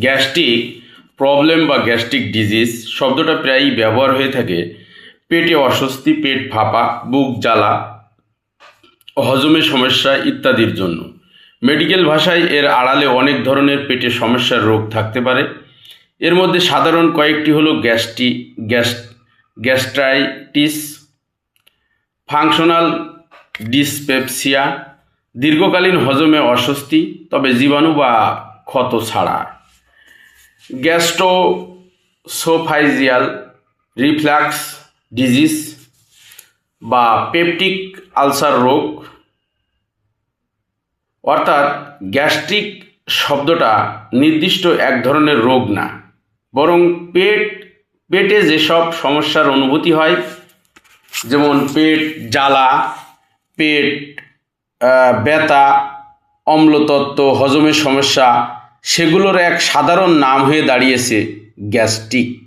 Gastric problem বা gastric disease শব্দটা প্রায়ই ব্যবহার হয়ে থাকে পেটে অস্বস্তি, পেট ফাঁপা, বুক জ্বালা, হজমের সমস্যা ইত্যাদির জন্য। মেডিকেল ভাষায় এর আড়ালে অনেক ধরনের পেটের সমস্যার রোগ থাকতে পারে। এর মধ্যে সাধারণ কয়েকটি হলো গ্যাস্ট্রাইটিস, ফাংশনাল ডিসপেপসিয়া, দীর্ঘকালীন হজমে অস্বস্তি তবে জীবাণু বা ক্ষত ছাড়া, গ্যাস্ট্রোসোফাইজিয়াল রিফ্লাক্স ডিজিজ বা পেপটিক আলসার রোগ। অর্থাৎ গ্যাস্ট্রিক শব্দটা নির্দিষ্ট এক ধরনের রোগ না, বরং পেটে যেসব সমস্যার অনুভূতি হয়, যেমন পেট জ্বালা, পেট ব্যথা, অম্লতত্ত্ব, হজমের সমস্যা, সেগুলোর এক সাধারণ নাম হয়ে দাঁড়িয়েছে গ্যাস্ট্রিক।